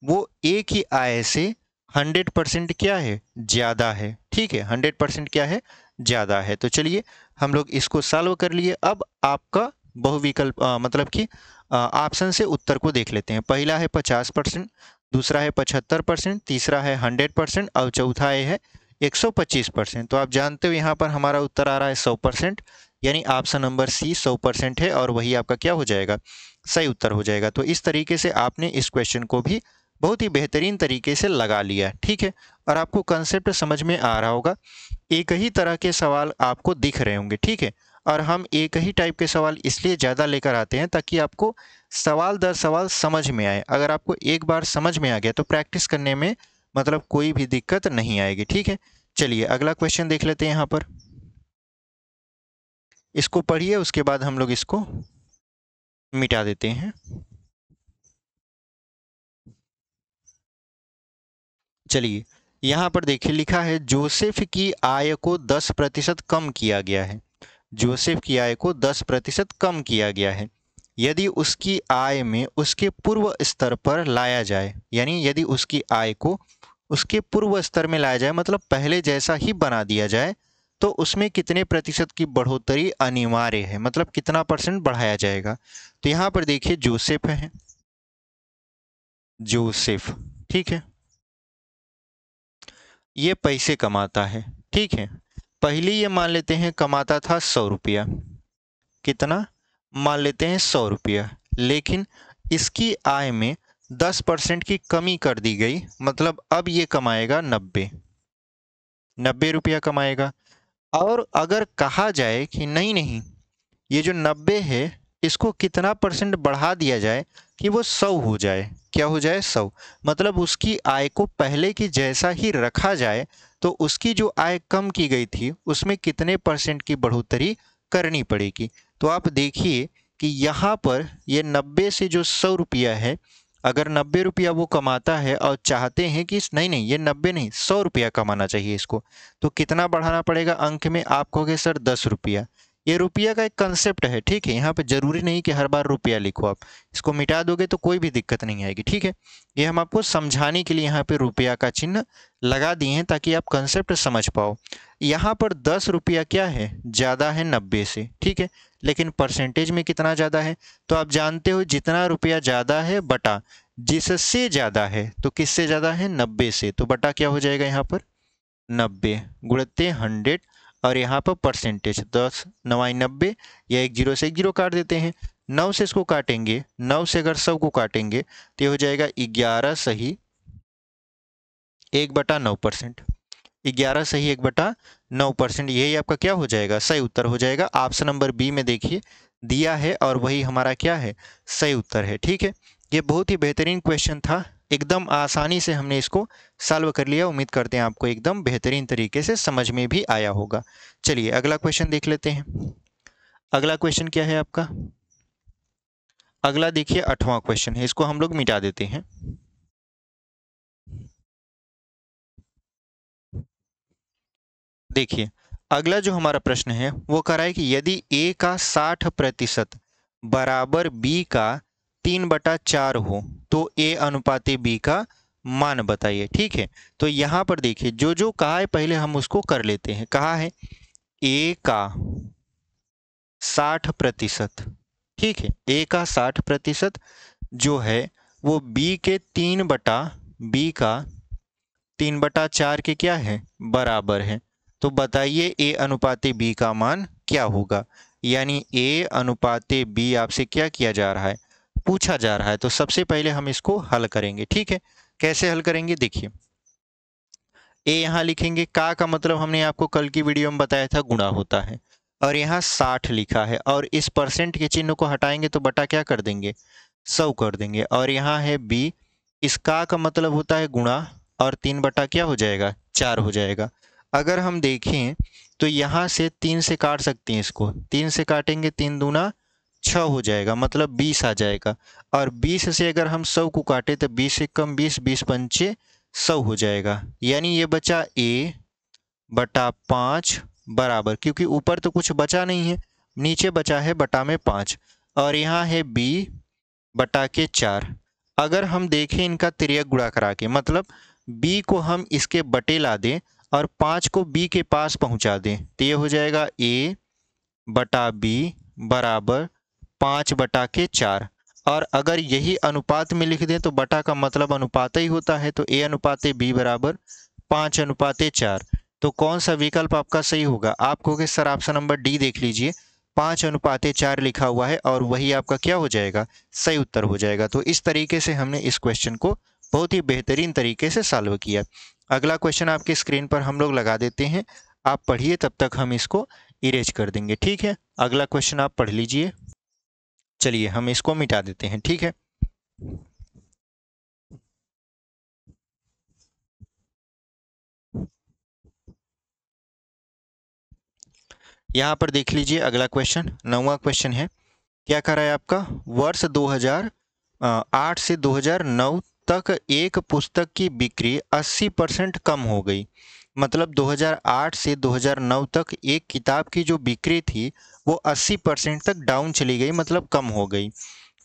वो ए की आय से 100% क्या है ज़्यादा है। ठीक है, 100% क्या है ज़्यादा है। तो चलिए हम लोग इसको सॉल्व कर लिए। अब आपका बहुविकल्प मतलब कि ऑप्शन से उत्तर को देख लेते हैं। पहला है 50%, दूसरा है 75%, तीसरा है 100% और चौथा है 125%। तो आप जानते हो यहाँ पर हमारा उत्तर आ रहा है 100%, यानी ऑप्शन नंबर सी 100% है और वही आपका क्या हो जाएगा सही उत्तर हो जाएगा। तो इस तरीके से आपने इस क्वेश्चन को भी बहुत ही बेहतरीन तरीके से लगा लिया। ठीक है, और आपको कंसेप्ट समझ में आ रहा होगा। एक ही तरह के सवाल आपको दिख रहे होंगे। ठीक है, और हम एक ही टाइप के सवाल इसलिए ज़्यादा लेकर आते हैं ताकि आपको सवाल दर सवाल समझ में आए। अगर आपको एक बार समझ में आ गया तो प्रैक्टिस करने में मतलब कोई भी दिक्कत नहीं आएगी। ठीक है, चलिए अगला क्वेश्चन देख लेते हैं। यहाँ पर इसको पढ़िए, उसके बाद हम लोग इसको मिटा देते हैं। चलिए यहाँ पर देखिए लिखा है जोसेफ की आय को 10% कम किया गया है। जोसेफ की आय को 10% कम किया गया है। यदि उसकी आय में उसके पूर्व स्तर पर लाया जाए, यानी यदि उसकी आय को उसके पूर्व स्तर में लाया जाए मतलब पहले जैसा ही बना दिया जाए, तो उसमें कितने प्रतिशत की बढ़ोतरी अनिवार्य है, मतलब कितना परसेंट बढ़ाया जाएगा। तो यहाँ पर देखिए जोसेफ है, जोसेफ ठीक है, ये पैसे कमाता है। ठीक है, पहले ये मान लेते हैं कमाता था 100 रुपया, कितना मान लेते हैं 100 रुपया, लेकिन इसकी आय में 10% की कमी कर दी गई, मतलब अब ये कमाएगा 90 रुपया कमाएगा। और अगर कहा जाए कि नहीं नहीं ये जो 90 है इसको कितना परसेंट बढ़ा दिया जाए कि वो 100 हो जाए, क्या हो जाए 100, मतलब उसकी आय को पहले की जैसा ही रखा जाए, तो उसकी जो आय कम की गई थी उसमें कितने परसेंट की बढ़ोतरी करनी पड़ेगी। तो आप देखिए कि यहाँ पर ये 90 से जो 100 रुपया है, अगर 90 रुपया वो कमाता है और चाहते हैं कि नहीं नहीं ये 90 नहीं 100 रुपया कमाना चाहिए इसको, तो कितना बढ़ाना पड़ेगा अंक में, आप कहोगे सर 10 रुपया। ये रुपया का एक कंसेप्ट है। ठीक है, यहाँ पे जरूरी नहीं कि हर बार रुपया लिखो, आप इसको मिटा दोगे तो कोई भी दिक्कत नहीं आएगी। ठीक है, ये हम आपको समझाने के लिए यहाँ पे रुपया का चिन्ह लगा दिए हैं ताकि आप कंसेप्ट समझ पाओ। यहाँ पर 10 रुपया क्या है ज़्यादा है 90 से। ठीक है, लेकिन परसेंटेज में कितना ज़्यादा है, तो आप जानते हो जितना रुपया ज़्यादा है बटा जिससे ज़्यादा है, तो किससे ज़्यादा है 90 से, तो बटा क्या हो जाएगा यहाँ पर 90 गुणित 100 और यहाँ पर परसेंटेज 10 9 90, या एक जीरो से एक जीरो काट देते हैं, 9 से इसको काटेंगे, 9 से अगर 100 को काटेंगे तो ये हो जाएगा 11 सही 1/9%। 11 सही 1/9%, यही आपका क्या हो जाएगा सही उत्तर हो जाएगा। ऑप्शन नंबर बी में देखिए दिया है और वही हमारा क्या है सही उत्तर है। ठीक है, ये बहुत ही बेहतरीन क्वेश्चन था, एकदम आसानी से हमने इसको सॉल्व कर लिया। उम्मीद करते हैं आपको एकदम बेहतरीन तरीके से समझ में भी आया होगा। चलिए अगला क्वेश्चन देख लेते हैं। अगला क्वेश्चन क्या है आपका, अगला देखिए 8वां क्वेश्चन है, इसको हम लोग मिटा देते हैं। देखिए अगला जो हमारा प्रश्न है वो कह रहा है कि यदि ए का 60% बराबर बी का 3/4 हो तो ए अनुपाते बी का मान बताइए। ठीक है, तो यहाँ पर देखिए जो जो कहा है पहले हम उसको कर लेते हैं। कहा है ए का 60%, ठीक है, ए का 60% जो है वो बी के 3/4 के क्या है बराबर है। तो बताइए ए अनुपाते बी का मान क्या होगा, यानी ए अनुपाते बी आपसे क्या किया जा रहा है पूछा जा रहा है। तो सबसे पहले हम इसको हल करेंगे। ठीक है, कैसे हल करेंगे देखिए, ए यहाँ लिखेंगे, का मतलब हमने आपको कल की वीडियो में बताया था गुणा होता है, और यहाँ 60 लिखा है और इस परसेंट के चिन्ह को हटाएंगे तो बटा क्या कर देंगे 100 कर देंगे, और यहाँ है बी, इस का मतलब होता है गुणा, और 3 बटा क्या हो जाएगा 4 हो जाएगा। अगर हम देखें तो यहाँ से 3 से काट सकते हैं, इसको 3 से काटेंगे 3 दूना 6 हो जाएगा, मतलब 20 आ जाएगा, और 20 से अगर हम 100 को काटे तो 20 से कम 20 20 पंचे 100 हो जाएगा, यानी ये बचा ए बटा 5 बराबर, क्योंकि ऊपर तो कुछ बचा नहीं है, नीचे बचा है बटा में 5, और यहाँ है b बटा के 4। अगर हम देखें इनका तिर्यक गुणा करा के, मतलब b को हम इसके बटे ला दें और 5 को b के पास पहुंचा दें, तो ये हो जाएगा a बटा b बराबर 5 बटा के 4। और अगर यही अनुपात में लिख दें तो बटा का मतलब अनुपात ही होता है, तो a अनुपात b बराबर 5 अनुपात 4। तो कौन सा विकल्प आपका सही होगा? आप कहोगे सर ऑप्शन नंबर डी देख लीजिए, 5 अनुपात 4 लिखा हुआ है और वही आपका क्या हो जाएगा? सही उत्तर हो जाएगा। तो इस तरीके से हमने इस क्वेश्चन को बहुत ही बेहतरीन तरीके से सॉल्व किया। अगला क्वेश्चन आपके स्क्रीन पर हम लोग लगा देते हैं, आप पढ़िए, तब तक हम इसको इरेज कर देंगे, ठीक है? अगला क्वेश्चन आप पढ़ लीजिए। चलिए हम इसको मिटा देते हैं, ठीक है? यहाँ पर देख लीजिए अगला क्वेश्चन, 9वां क्वेश्चन है। क्या कर रहा है आपका? वर्ष 2008 से 2009 तक एक पुस्तक की बिक्री 80% कम हो गई। मतलब 2008 से 2009 तक एक किताब की जो बिक्री थी वो 80% तक डाउन चली गई, मतलब कम हो गई।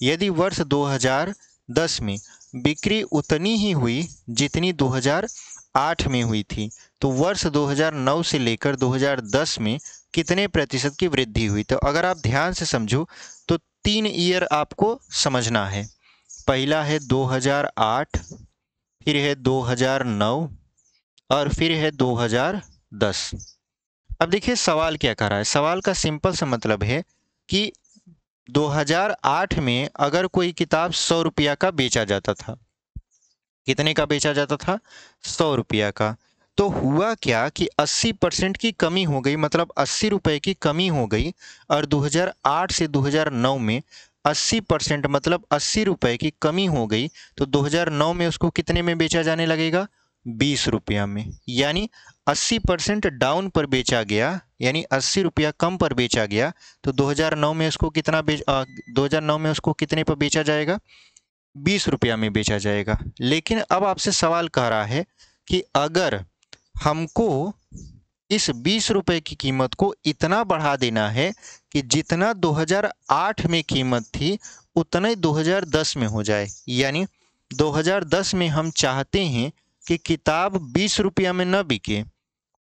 यदि वर्ष 2010 में बिक्री उतनी ही हुई जितनी 2008 में हुई थी, तो वर्ष 2009 से लेकर 2010 में कितने प्रतिशत की वृद्धि हुई? तो अगर आप ध्यान से समझो तो 3 ईयर आपको समझना है। पहला है 2008, फिर है 2009 और फिर है 2010। अब देखिए सवाल क्या कर रहा है। सवाल का सिंपल सा मतलब है कि 2008 में अगर कोई किताब 100 रुपया का बेचा जाता था, कितने का बेचा जाता था? 100 रुपया का। तो हुआ क्या कि 80% की कमी हो गई, मतलब 80 रुपए की कमी हो गई। और 2008 से 2009 में 80% मतलब 80 रुपए की कमी हो गई, तो 2009 में उसको कितने में बेचा जाने लगेगा? 20 रुपया में। यानी 80% डाउन पर बेचा गया, यानी 80 रुपया कम पर बेचा गया। तो 2009 में उसको कितना 2009 में उसको कितने पर बेचा जाएगा? 20 रुपया में बेचा जाएगा। लेकिन अब आपसे सवाल कह रहा है कि अगर हमको इस 20 रुपए की कीमत को इतना बढ़ा देना है कि जितना 2008 में कीमत थी उतना ही 2010 में हो जाए, यानी 2010 में हम चाहते हैं कि किताब 20 रुपया में न बिके,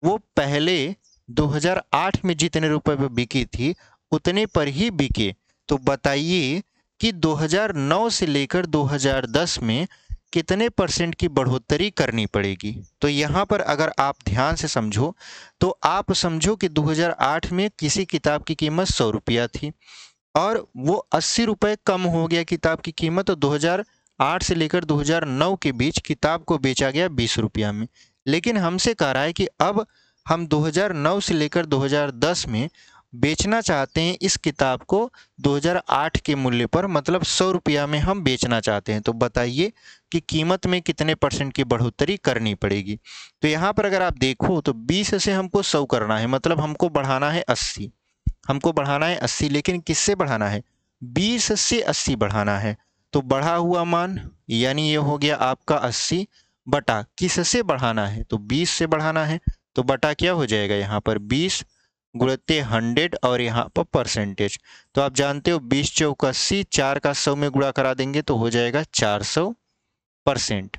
वो पहले 2008 में जितने रुपए पर बिकी थी उतने पर ही बिके। तो बताइए कि 2009 से लेकर 2010 में कितने परसेंट की बढ़ोतरी करनी पड़ेगी? तो यहाँ पर अगर आप ध्यान से समझो तो आप समझो कि 2008 में किसी किताब की कीमत 100 रुपया थी और वो 80 रुपये कम हो गया किताब की कीमत, तो 2008 से लेकर 2009 के बीच किताब को बेचा गया 20 रुपया में। लेकिन हमसे कह रहा है कि अब हम 2009 से लेकर 2010 में बेचना चाहते हैं इस किताब को 2008 के मूल्य पर, मतलब 100 रुपया में हम बेचना चाहते हैं। तो बताइए कि कीमत में कितने परसेंट की बढ़ोतरी करनी पड़ेगी? तो यहाँ पर अगर आप देखो तो 20 से हमको 100 करना है, मतलब हमको बढ़ाना है 80। हमको बढ़ाना है 80, लेकिन किससे बढ़ाना है? 20 से 80 बढ़ाना है। तो बढ़ा हुआ मान यानी ये हो गया आपका 80 बटा किससे बढ़ाना है? तो 20 से बढ़ाना है। तो बटा क्या हो जाएगा यहाँ पर? 20 गुणित 100 और यहाँ पर परसेंटेज। तो आप जानते हो 20 चौक 80, 4 का 100 में गुणा करा देंगे तो हो जाएगा 400%।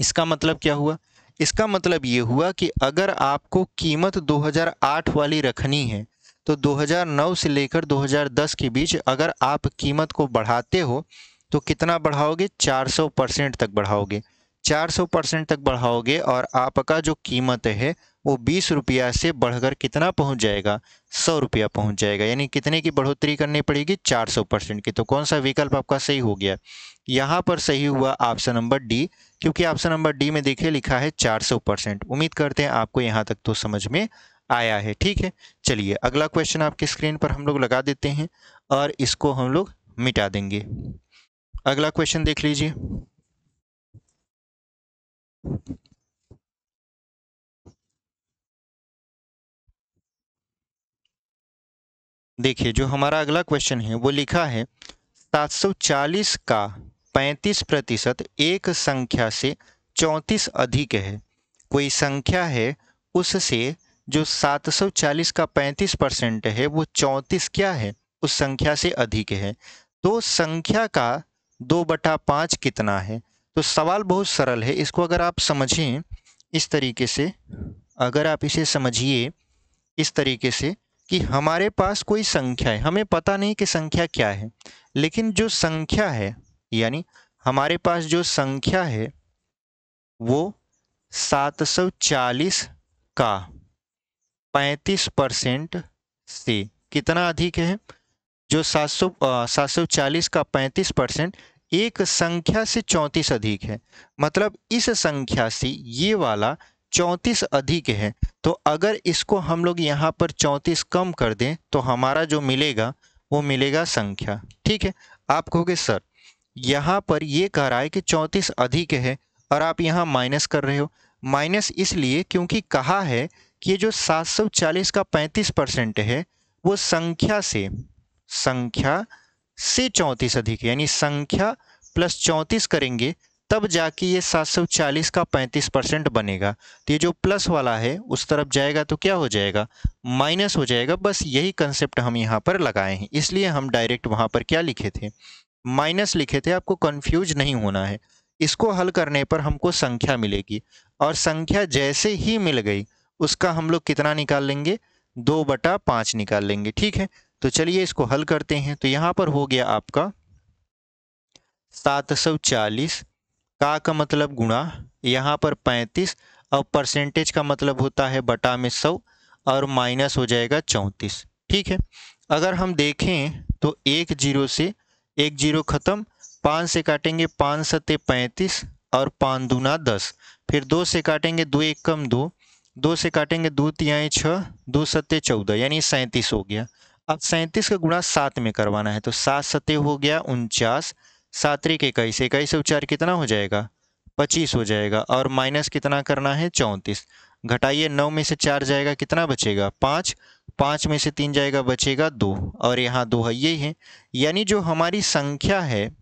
इसका मतलब क्या हुआ? इसका मतलब ये हुआ कि अगर आपको कीमत 2008 वाली रखनी है तो 2009 से लेकर 2010 के बीच अगर आप कीमत को बढ़ाते हो तो कितना बढ़ाओगे? 400% तक बढ़ाओगे। 400% तक बढ़ाओगे और आपका जो कीमत है वो 20 रुपया से बढ़कर कितना पहुंच जाएगा? 100 रुपया पहुंच जाएगा। यानी कितने की बढ़ोतरी करनी पड़ेगी? 400% की। तो कौन सा विकल्प आपका सही हो गया? यहाँ पर सही हुआ ऑप्शन नंबर डी, क्योंकि ऑप्शन नंबर डी में देखिए लिखा है 400%। उम्मीद करते हैं आपको यहाँ तक तो समझ में आया है, ठीक है? चलिए अगला क्वेश्चन आपके स्क्रीन पर हम लोग लगा देते हैं और इसको हम लोग मिटा देंगे। अगला क्वेश्चन देख लीजिए। देखिए जो हमारा अगला क्वेश्चन है वो लिखा है 740 का 35% एक संख्या से 34 अधिक है। कोई संख्या है उससे जो 740 का 35% है वो 34 क्या है, उस संख्या से अधिक है। तो संख्या का 2/5 कितना है? तो सवाल बहुत सरल है, इसको अगर आप समझें इस तरीके से, अगर आप इसे समझिए इस तरीके से कि हमारे पास कोई संख्या है, हमें पता नहीं कि संख्या क्या है, लेकिन जो संख्या है यानी हमारे पास जो संख्या है वो 740 का 35% से कितना अधिक है? जो 740 का 35% एक संख्या से 34 अधिक है, मतलब इस संख्या से ये वाला 34 अधिक है। तो अगर इसको हम लोग यहाँ पर 34 कम कर दें तो हमारा जो मिलेगा वो मिलेगा संख्या। ठीक है, आप कहोगे सर यहाँ पर ये कह रहा है कि 34 अधिक है और आप यहाँ माइनस कर रहे हो। माइनस इसलिए क्योंकि कहा है कि ये जो 740 का 35% है वो संख्या से 34 अधिक है, यानी संख्या प्लस 34 करेंगे तब जाके ये 740 का 35% बनेगा। तो ये जो प्लस वाला है उस तरफ जाएगा तो क्या हो जाएगा, माइनस हो जाएगा। बस यही कंसेप्ट हम यहाँ पर लगाए हैं, इसलिए हम डायरेक्ट वहाँ पर क्या लिखे थे, माइनस लिखे थे। आपको कंफ्यूज नहीं होना है। इसको हल करने पर हमको संख्या मिलेगी और संख्या जैसे ही मिल गई उसका हम लोग कितना निकाल लेंगे, 2/5 निकाल लेंगे। ठीक है, तो चलिए इसको हल करते हैं। तो यहाँ पर हो गया आपका 740 का मतलब गुणा, यहाँ पर 35 और परसेंटेज का मतलब होता है बटा में 100 और माइनस हो जाएगा 34। ठीक है, अगर हम देखें तो एक जीरो से एक जीरो खत्म, 5 से काटेंगे 5 सत्ते 35 और 5 दूना 10, फिर 2 से काटेंगे 2 एक कम 2, 2 से काटेंगे 2 तिहाई 6, 2 सत्ते 14 यानी 37 हो गया। अब 37 का गुणा 7 में करवाना है तो 7 सत्ते हो गया 49, 7 त्रिक 21, 21 से 4 कितना हो जाएगा, 25 हो जाएगा और माइनस कितना करना है 34। घटाइए 9 में से 4 जाएगा कितना बचेगा 5, 5 में से 3 जाएगा बचेगा 2 और यहाँ 2 है, यही है। यानी जो हमारी संख्या है,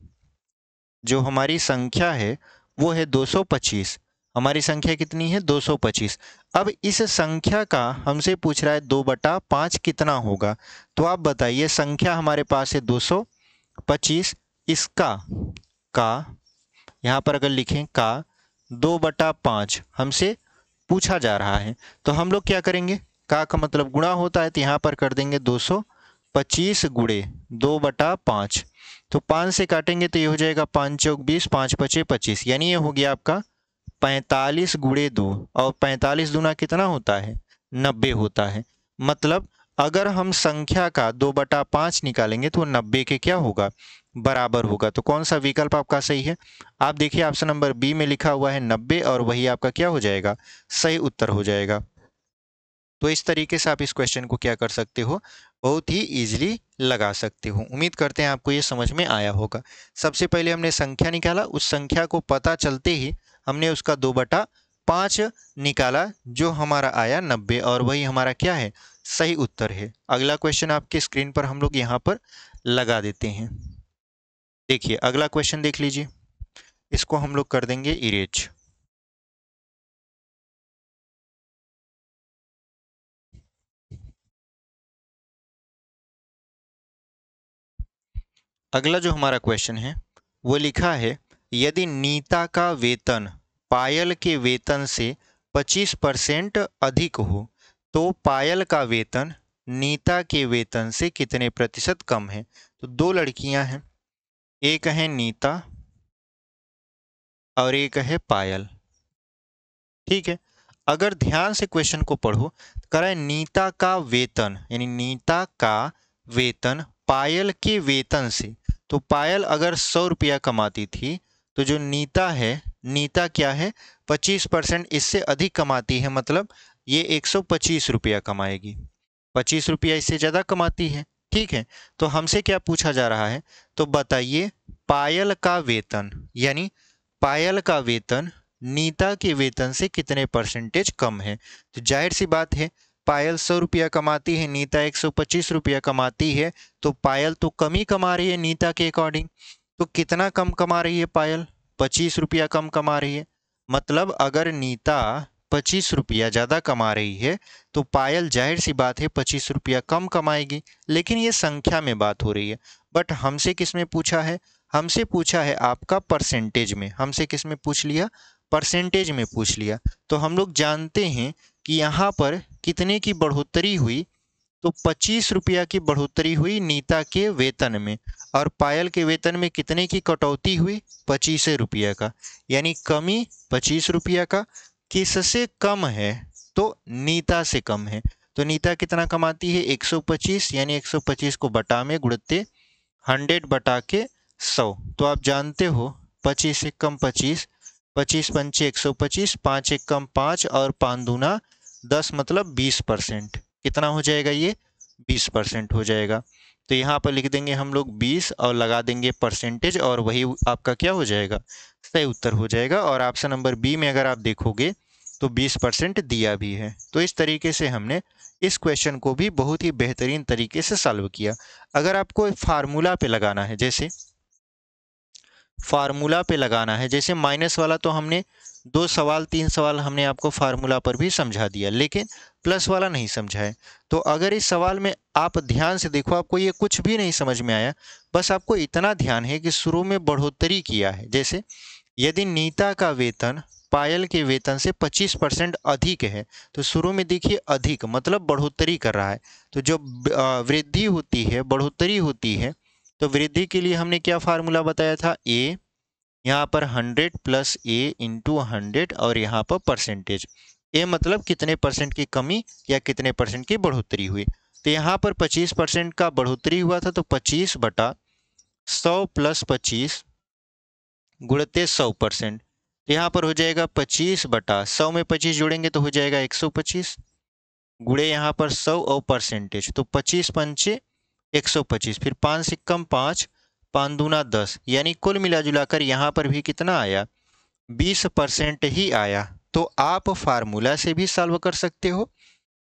जो हमारी संख्या है वो है 225। हमारी संख्या कितनी है 225। अब इस संख्या का हमसे पूछ रहा है 2/5 कितना होगा। तो आप बताइए, संख्या हमारे पास है 225, इसका का यहाँ पर अगर लिखें का 2/5 हमसे पूछा जा रहा है तो हम लोग क्या करेंगे, का मतलब गुणा होता है तो यहाँ पर कर देंगे 225 गुणे 2/5। तो 5 से काटेंगे तो ये हो जाएगा 5 चौक 20, 5 पचे 25, यानी ये हो गया आपका 45 गुणे 2 और 45 दूना कितना होता है 90 होता है। मतलब अगर हम संख्या का 2/5 निकालेंगे तो 90 के क्या होगा, बराबर होगा। तो कौन सा विकल्प आपका सही है, आप देखिए ऑप्शन नंबर बी में लिखा हुआ है 90 और वही आपका क्या हो जाएगा, सही उत्तर हो जाएगा। तो इस तरीके से आप इस क्वेश्चन को क्या कर सकते हो, बहुत ही इजीली लगा सकते हो। उम्मीद करते हैं आपको ये समझ में आया होगा। सबसे पहले हमने संख्या निकाला, उस संख्या को पता चलते ही हमने उसका 2/5 निकाला जो हमारा आया 90 और वही हमारा क्या है, सही उत्तर है। अगला क्वेश्चन आपके स्क्रीन पर हम लोग यहाँ पर लगा देते हैं। देखिए अगला क्वेश्चन देख लीजिए, इसको हम लोग कर देंगे इरेज। अगला जो हमारा क्वेश्चन है वो लिखा है, यदि नीता का वेतन पायल के वेतन से 25% अधिक हो तो पायल का वेतन नीता के वेतन से कितने प्रतिशत कम है। तो दो लड़कियां हैं, एक है नीता और एक है पायल। ठीक है, अगर ध्यान से क्वेश्चन को पढ़ो तो कह रहा है नीता का वेतन, यानी नीता का वेतन पायल के वेतन से। तो पायल अगर 100 रुपया कमाती थी तो जो नीता है, नीता क्या है 25% इससे अधिक कमाती है, मतलब ये 125 रुपया कमाएगी, 25 रुपया इससे ज़्यादा कमाती है। ठीक है, तो हमसे क्या पूछा जा रहा है, तो बताइए पायल का वेतन, यानी पायल का वेतन नीता के वेतन से कितने परसेंटेज कम है। तो जाहिर सी बात है, पायल 100 रुपया कमाती है, नीता 125 रुपया कमाती है, तो पायल तो कम ही कमा रही है नीता के अकॉर्डिंग। तो कितना कम कमा रही है पायल, 25 रुपया कम कमा रही है। मतलब अगर नीता ₹25 ज़्यादा कमा रही है तो पायल जाहिर सी बात है ₹25 कम कमाएगी, लेकिन ये संख्या में बात हो रही है। बट हमसे किस में पूछा है? हमसे पूछा है आपका परसेंटेज में। हमसे किस में पूछ लिया? परसेंटेज में पूछ लिया। तो हम लोग जानते हैं कि यहाँ पर कितने की बढ़ोतरी हुई, तो ₹25 की बढ़ोतरी हुई नीता के वेतन में, और पायल के वेतन में कितने की कटौती हुई? ₹25 का, यानी कमी ₹25 का। किससे कम है? तो नीता से कम है। तो नीता कितना कमाती है? 125, यानी 125 को बटा में गुणते 100 बटा के 100। तो आप जानते हो 25 एक कम 25, 25 पंचे 125, 5 एक कम 5 और 5 दूना 10, मतलब 20%। कितना हो जाएगा ये? 20% हो जाएगा। तो यहाँ पर लिख देंगे हम लोग 20 और लगा देंगे परसेंटेज, और वही आपका क्या हो जाएगा? सही उत्तर हो जाएगा। और ऑप्शन नंबर बी में अगर आप देखोगे तो 20% दिया भी है। तो इस तरीके से हमने इस क्वेश्चन को भी बहुत ही बेहतरीन तरीके से सॉल्व किया। अगर आपको फार्मूला पे लगाना है, जैसे फार्मूला पे लगाना है, जैसे माइनस वाला तो हमने 2 सवाल 3 सवाल हमने आपको फार्मूला पर भी समझा दिया, लेकिन प्लस वाला नहीं समझा है। तो अगर इस सवाल में आप ध्यान से देखो, आपको ये कुछ भी नहीं समझ में आया, बस आपको इतना ध्यान है कि शुरू में बढ़ोतरी किया है। जैसे यदि नीता का वेतन पायल के वेतन से 25% अधिक है, तो शुरू में देखिए अधिक मतलब बढ़ोतरी कर रहा है। तो जब वृद्धि होती है, बढ़ोतरी होती है, तो वृद्धि के लिए हमने क्या फार्मूला बताया था? ए, यहाँ पर 100 प्लस ए इंटू 100, और यहाँ पर परसेंटेज। ए मतलब कितने परसेंट की कमी या कितने परसेंट की बढ़ोतरी हुई। तो यहाँ पर 25% का बढ़ोतरी हुआ था, तो 25 बटा 100 प्लस 25 गुणते 100%। तो यहाँ पर हो जाएगा 25 बटा 100 में 25 जोड़ेंगे तो हो जाएगा 125, गुणे यहाँ पर 100 और परसेंटेज, तो 25 पंचे 125, फिर 5 से कम 5, 5 दूना 10, यानी कुल मिला जुलाकर यहाँ पर भी कितना आया? 20% ही आया। तो आप फार्मूला से भी सॉल्व कर सकते हो,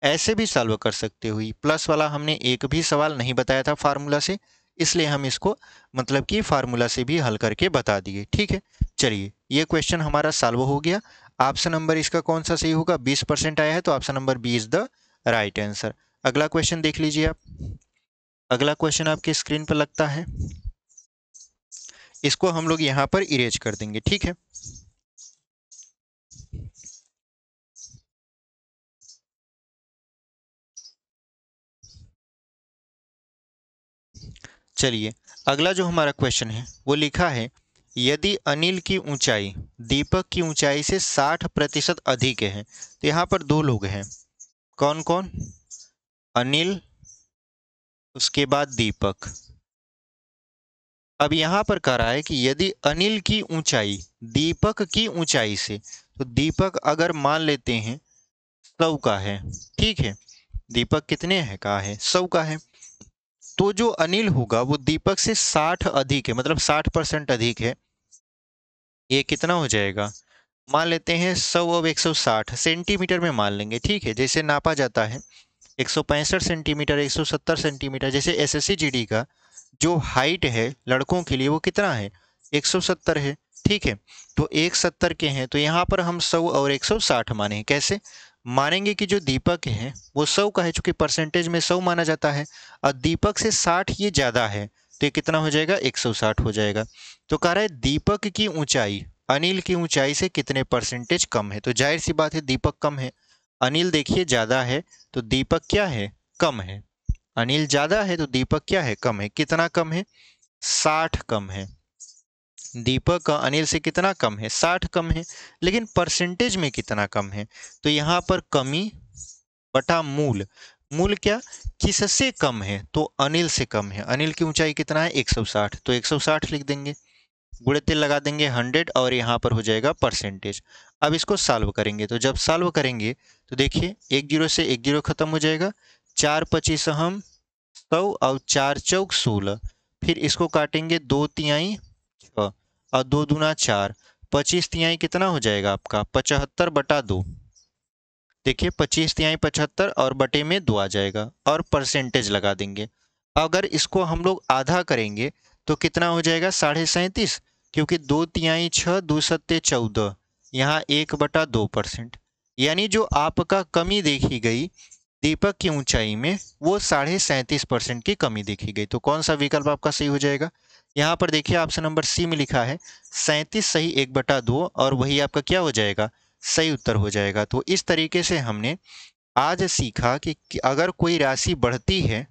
ऐसे भी सॉल्व कर सकते हो। प्लस वाला हमने एक भी सवाल नहीं बताया था फार्मूला से, इसलिए हम इसको मतलब कि फार्मूला से भी हल करके बता दिए। ठीक है, चलिए ये क्वेश्चन हमारा सॉल्व हो गया। ऑप्शन नंबर इसका कौन सा सही होगा? 20% आया है, तो option number B is the right answer. अगला क्वेश्चन देख लीजिए आप। अगला क्वेश्चन आपके स्क्रीन पर लगता है, इसको हम लोग यहाँ पर इरेज कर देंगे। ठीक है, चलिए अगला जो हमारा क्वेश्चन है वो लिखा है, यदि अनिल की ऊंचाई दीपक की ऊंचाई से 60% अधिक है। तो यहाँ पर दो लोग हैं, कौन कौन? अनिल, उसके बाद दीपक। अब यहाँ पर कह रहा है कि यदि अनिल की ऊंचाई दीपक की ऊंचाई से, तो दीपक अगर मान लेते हैं 100 का है, ठीक है, दीपक कितने है का है? 100 का है। तो जो अनिल होगा वो दीपक से 60 अधिक है, मतलब 60% अधिक है। ये कितना हो जाएगा? मान लेते हैं 100 और 160 सेंटीमीटर में मान लेंगे। ठीक है, जैसे नापा जाता है 165 सेंटीमीटर, 170 सेंटीमीटर। जैसे एसएससी जीडी का जो हाइट है लड़कों के लिए वो कितना है? 170 है। ठीक है, तो 170 के हैं, तो यहाँ पर हम 100 और 160 माने। कैसे मानेंगे? कि जो दीपक है वो 100 का है, चूंकि परसेंटेज में 100 माना जाता है, और दीपक से 60 ये ज़्यादा है, तो ये कितना हो जाएगा? 160 हो जाएगा। तो कह रहा है दीपक की ऊंचाई अनिल की ऊंचाई से कितने परसेंटेज कम है। तो जाहिर सी बात है दीपक कम है, अनिल देखिए ज़्यादा है, तो दीपक क्या है? कम है। अनिल ज़्यादा है तो दीपक क्या है? कम है। कितना कम है? 60 कम है। दीपक का अनिल से कितना कम है? 60 कम है। लेकिन परसेंटेज में कितना कम है? तो यहाँ पर कमी बटा मूल। मूल क्या? किससे कम है? तो अनिल से कम है। अनिल की ऊंचाई कितना है? 160, तो 160 लिख देंगे, गुणित लगा देंगे 100, और यहाँ पर हो जाएगा परसेंटेज। अब इसको सॉल्व करेंगे, तो जब सॉल्व करेंगे तो देखिए 1 जीरो से 1 जीरो खत्म हो जाएगा, 4 25 हम 100 और 4 चौक 16, फिर इसको काटेंगे 2 तिहाई 6 और 2 दूना 4, 25 तिहाई कितना हो जाएगा आपका? 75 बटा 2। देखिए 25 तिहाई 75 और बटे में 2 आ जाएगा, और परसेंटेज लगा देंगे। अगर इसको हम लोग आधा करेंगे तो कितना हो जाएगा? 37.5, क्योंकि 2 तिहाई 6, 2 सत्ते 14, यहाँ 1/2%। यानी जो आपका कमी देखी गई दीपक की ऊंचाई में, वो 37.5% की कमी देखी गई। तो कौन सा विकल्प आपका सही हो जाएगा? यहाँ पर देखिए ऑप्शन नंबर सी में लिखा है 37 सही 1/2 और वही आपका क्या हो जाएगा? सही उत्तर हो जाएगा। तो इस तरीके से हमने आज सीखा कि अगर कोई राशि बढ़ती है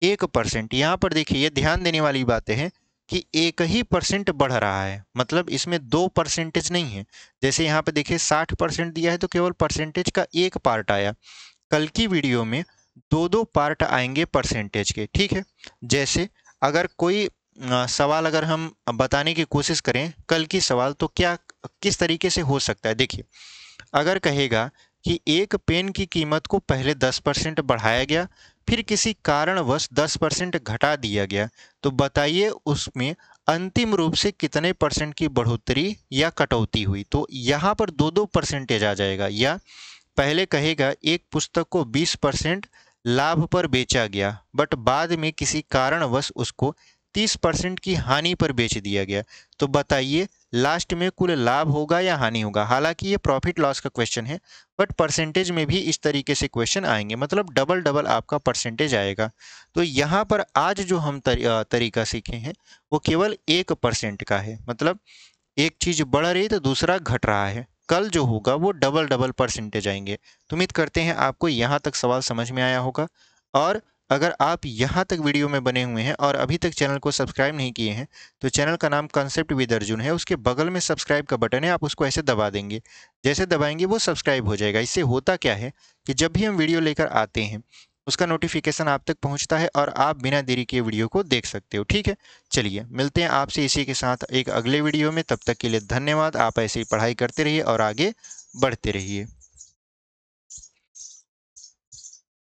1%, यहाँ पर देखिए ये ध्यान देने वाली बातें हैं कि 1 ही% बढ़ रहा है, मतलब इसमें 2 परसेंटेज नहीं है। जैसे यहाँ पे देखिए 60% दिया है तो केवल परसेंटेज का एक पार्ट आया। कल की वीडियो में दो दो पार्ट आएंगे परसेंटेज के, ठीक है। जैसे अगर कोई सवाल अगर हम बताने की कोशिश करें कल की सवाल, तो क्या किस तरीके से हो सकता है, देखिए अगर कहेगा कि एक पेन की कीमत को पहले 10% बढ़ाया गया, फिर किसी कारणवश 10% घटा दिया गया, तो बताइए उसमें अंतिम रूप से कितने परसेंट की बढ़ोतरी या कटौती हुई। तो यहाँ पर दो दो परसेंटेज आ जाएगा। या पहले कहेगा एक पुस्तक को 20% लाभ पर बेचा गया, बट बाद में किसी कारणवश उसको 30% की हानि पर बेच दिया गया, तो बताइए लास्ट में कुल लाभ होगा या हानि होगा। हालांकि ये प्रॉफिट लॉस का क्वेश्चन है, बट परसेंटेज में भी इस तरीके से क्वेश्चन आएंगे, मतलब डबल डबल आपका परसेंटेज आएगा। तो यहाँ पर आज जो हम तरीका सीखे हैं वो केवल 1% का है, मतलब एक चीज बढ़ रही है तो दूसरा घट रहा है। कल जो होगा वो डबल डबल परसेंटेज आएंगे। तो उम्मीद करते हैं आपको यहाँ तक सवाल समझ में आया होगा। और अगर आप यहाँ तक वीडियो में बने हुए हैं और अभी तक चैनल को सब्सक्राइब नहीं किए हैं, तो चैनल का नाम कंसेप्ट विद अर्जुन है, उसके बगल में सब्सक्राइब का बटन है, आप उसको ऐसे दबा देंगे। जैसे दबाएंगे वो सब्सक्राइब हो जाएगा। इससे होता क्या है कि जब भी हम वीडियो लेकर आते हैं उसका नोटिफिकेशन आप तक पहुंचता है और आप बिना देरी के वीडियो को देख सकते हो, ठीक है। चलिए मिलते हैं आपसे इसी के साथ एक अगले वीडियो में। तब तक के लिए धन्यवाद। आप ऐसे ही पढ़ाई करते रहिए और आगे बढ़ते रहिए।